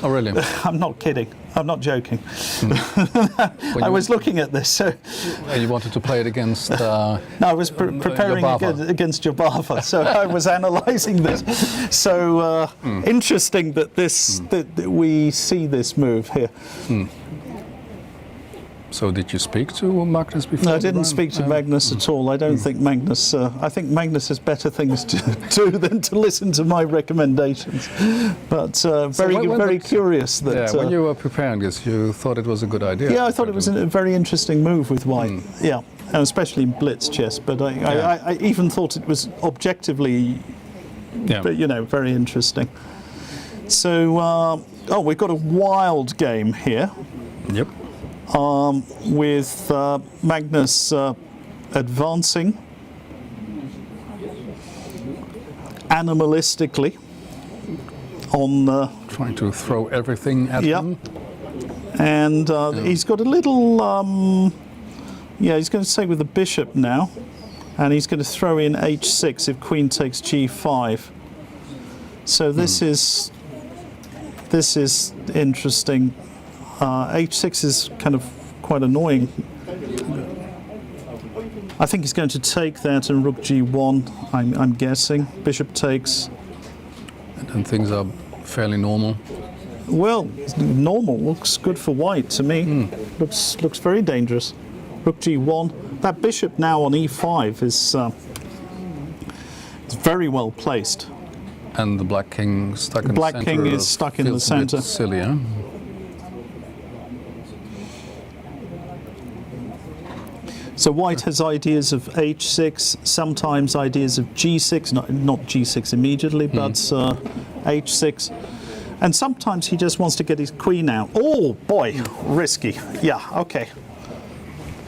Oh, really? I'm not kidding. I'm not joking. I was looking at this. So you wanted to play it against... no, I was preparing against Jobava, so I was analysing this. So interesting that that we see this move here. So did you speak to Magnus before? No, I didn't speak to Magnus at all. I don't think Magnus... I think Magnus has better things to do than to listen to my recommendations. But very curious that... Yeah, when you were preparing this, you thought it was a good idea. Yeah, I thought it was a very interesting move with white. Yeah, and especially in blitz chess. But I even thought it was objectively, very interesting. So, we've got a wild game here. Yep. With Magnus advancing animalistically on trying to throw everything at him. And he's got a little he's going to stay with the bishop now, and he's going to throw in h6 if queen takes g5. So this is interesting. H6 is kind of quite annoying. I think he's going to take that and rook g1, I'm guessing. Bishop takes. And then things are fairly normal. Well, normal looks good for white to me. Looks very dangerous. Rook g1. That bishop now on e5 is it's very well placed. And the black king stuck in the center. Black king is stuck in the center. Silly, huh? So white has ideas of h6, sometimes ideas of g6, not g6 immediately, but h6. And sometimes he just wants to get his queen out. Oh boy, risky. Yeah, okay.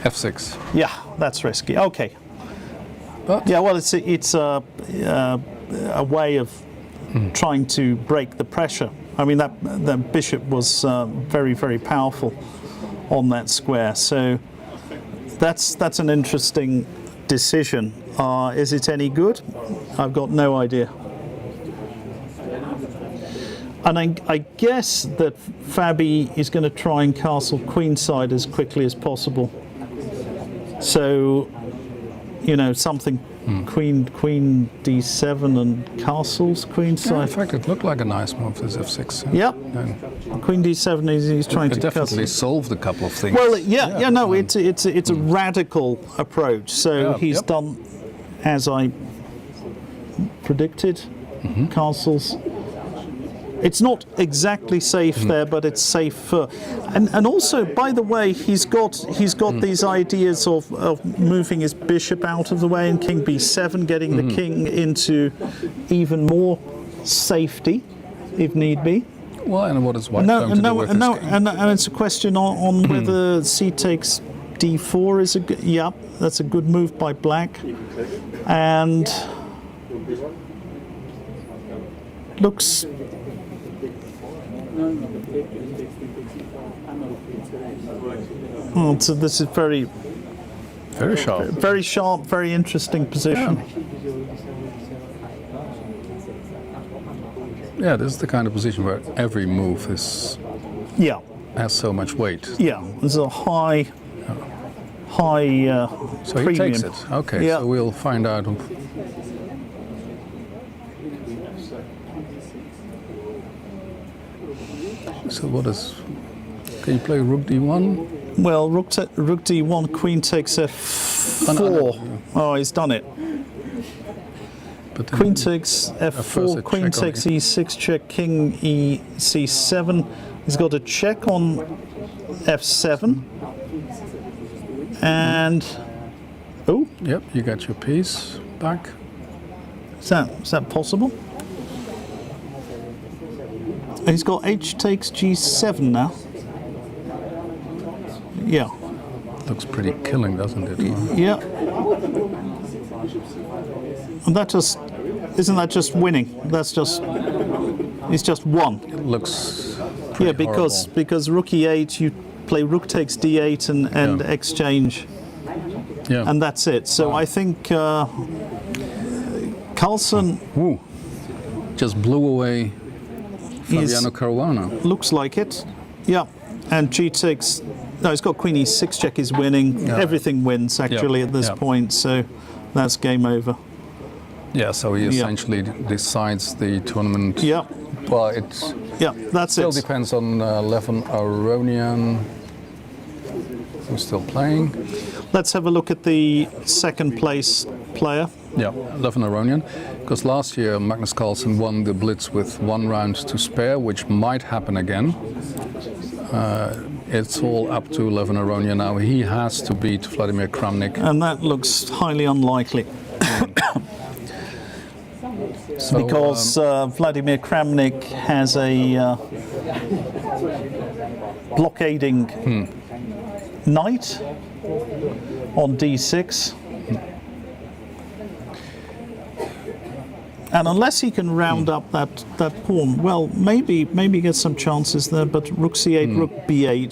f6. Yeah, that's risky. Okay. But yeah, well, it's a way of trying to break the pressure. I mean, that bishop was very, very powerful on that square. So that's an interesting decision. Is it any good? I've got no idea. And I guess that Fabi is going to try and castle queenside as quickly as possible. So, something queen d7 and castles queenside. Yeah, in fact, it looked like a nice move, this f6. Yep. Queen d7 he's trying to definitely solved a couple of things. Well, it's a radical approach. So he's done as I predicted. Castles. It's not exactly safe there, but it's safer. And also, by the way, he's got these ideas of moving his bishop out of the way and king b7, getting the king into even more safety, if need be. Well, and what is white going to do with this king? And it's a question on whether c takes d4 is a good. Yeah, that's a good move by black, and looks. Oh, so this is very sharp. Very sharp, very interesting position. Yeah, this is the kind of position where every move has so much weight. Yeah, there's a high so premium. He takes it. Okay, so we'll find out. So what is... Can you play rook d1? Well, rook d1, queen takes f4. Oh, he's done it. But queen takes f4, queen takes e6 check, king c7. He's got a check on f7. And... Oh. Yep, you got your piece back. Is that possible? He's got h takes g7 now. Yeah. Looks pretty killing, doesn't it? Yeah. And isn't that just winning? It's just won. It looks because rook e8, you play rook takes d8 and exchange. Yeah. And that's it. So I think Carlsen just blew away Fabiano Caruana. Looks like it. Yeah. And G6. No, he's got Queen E6 check. He's winning. Yeah. Everything wins actually at this point. So that's game over. Yeah. So he essentially decides the tournament. Yeah. Well, it's. Yeah. That's still it. Depends on Levin Aronian, who's still playing. Let's have a look at the second place player. Yeah, Levin Aronian, because last year Magnus Carlsen won the Blitz with 1 round to spare, which might happen again. It's all up to Levin Aronian now. He has to beat Vladimir Kramnik. And that looks highly unlikely. So, because Vladimir Kramnik has a blockading knight on d6. And unless he can round up that pawn, well, maybe get some chances there. But rook c8, rook b8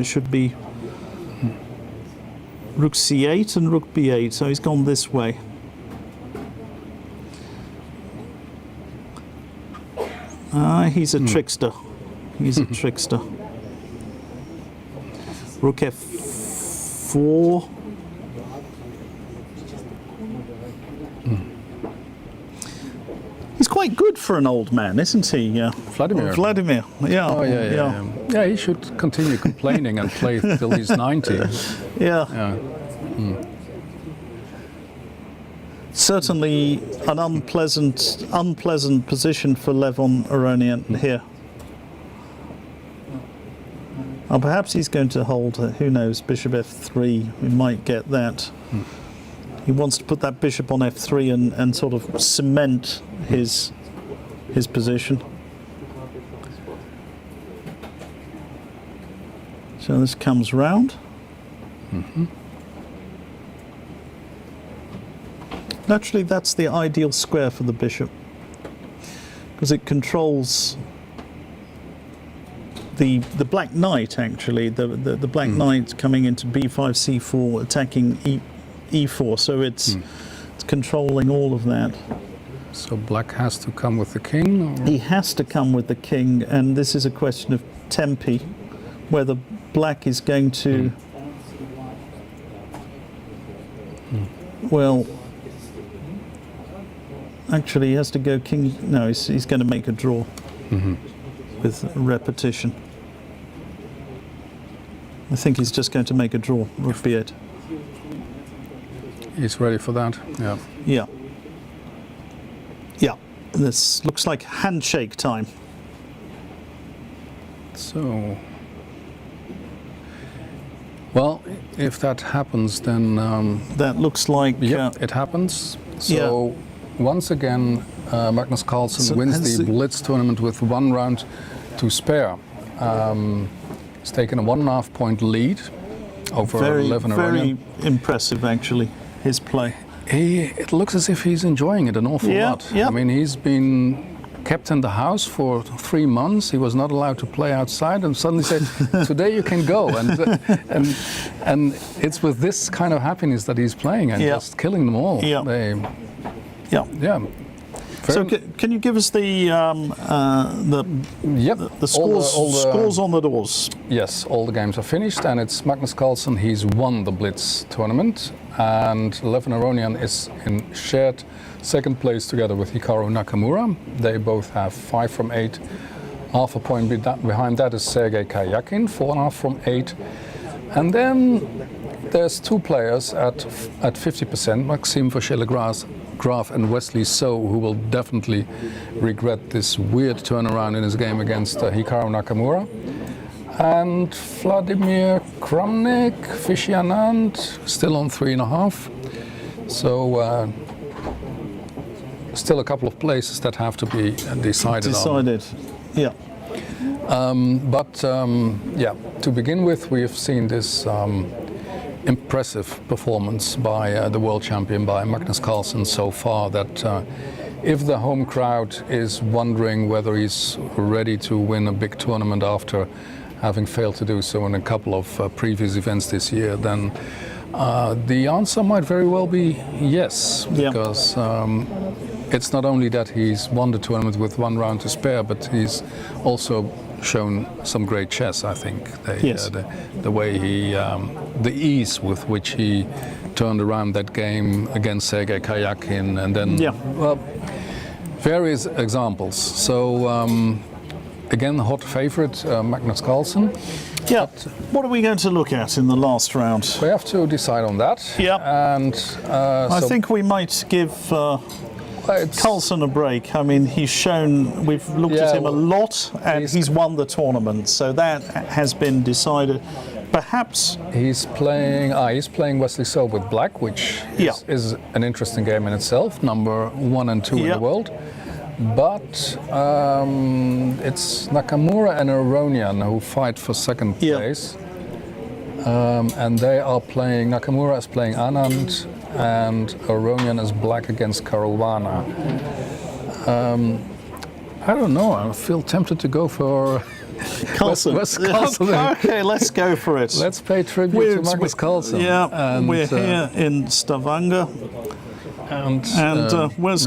should be rook c8 and rook b8. So he's gone this way. He's a trickster. He's a trickster. Rook f4. He's quite good for an old man, isn't he? Vladimir. Vladimir, yeah. Oh, yeah. Yeah, he should continue complaining and play till he's 90. Yeah. Certainly an unpleasant position for Levin Aronian here. Oh, perhaps he's going to hold, who knows, bishop f3. We might get that. He wants to put that bishop on f3 and sort of cement his position. So this comes round. Naturally, that's the ideal square for the bishop, because it controls the black knight. Actually, the black knight coming into b5, c4, attacking e4. So it's controlling all of that. So black has to come with the king? Or? He has to come with the king, and this is a question of tempi, whether black is going to. Well. Actually, he has to go king. No, he's going to make a draw with repetition. I think he's just going to make a draw. Rook b8. He's ready for that. Yeah. Yeah. Yeah. This looks like handshake time. So, well, if that happens, then that looks like. Yeah, it happens. So. Once again, Magnus Carlsen wins the Blitz tournament with 1 round to spare. He's taken a 1.5 point lead over Levin Aronian. Very impressive, actually, his play. It looks as if he's enjoying it an awful lot. Yeah. I mean, he's been kept in the house for 3 months. He was not allowed to play outside, and suddenly said, "Today you can go." And it's with this kind of happiness that he's playing and just killing them all. Yeah. So can you give us the scores on the doors? Yes, all the games are finished, and it's Magnus Carlsen. He's won the Blitz tournament, and Levin Aronian is in shared second place together with Hikaru Nakamura. They both have 5 from 8. Half a point behind that is Sergei Karyakin, 4.5 from 8. And then there's 2 players at 50%, Maxime Vachier-Lagrave and Wesley So, who will definitely regret this weird turnaround in his game against Hikaru Nakamura. And Vladimir Kramnik, Vishy Anand, still on 3.5. So still a couple of places that have to be decided on. Yeah. To begin with, we have seen this impressive performance by the world champion, by Magnus Carlsen so far, that if the home crowd is wondering whether he's ready to win a big tournament after having failed to do so in a couple of previous events this year, then the answer might very well be yes, because it's not only that he's won the tournament with 1 round to spare, but he's also shown some great chess. I think Yes. the way he, the ease with which he turned around that game against Sergei Karyakin, and then well, various examples. So again, hot favorite Magnus Carlsen. Yeah. What are we going to look at in the last round? We have to decide on that. Yeah. And I think we might give Carlsen a break. I mean, he's shown, we've looked at him a lot, and he's won the tournament, so that has been decided. Perhaps he's playing Wesley So with black, which is an interesting game in itself, number 1 and 2 in the world. But it's Nakamura and Aronian who fight for second place. And they are playing, Nakamura is playing Anand, and Aronian is black against Caruana. I don't know, I feel tempted to go for Carlsen. Carlsen. Okay, let's go for it. Let's pay tribute to Magnus Carlsen. Yeah, and we're here in Stavanger. And where's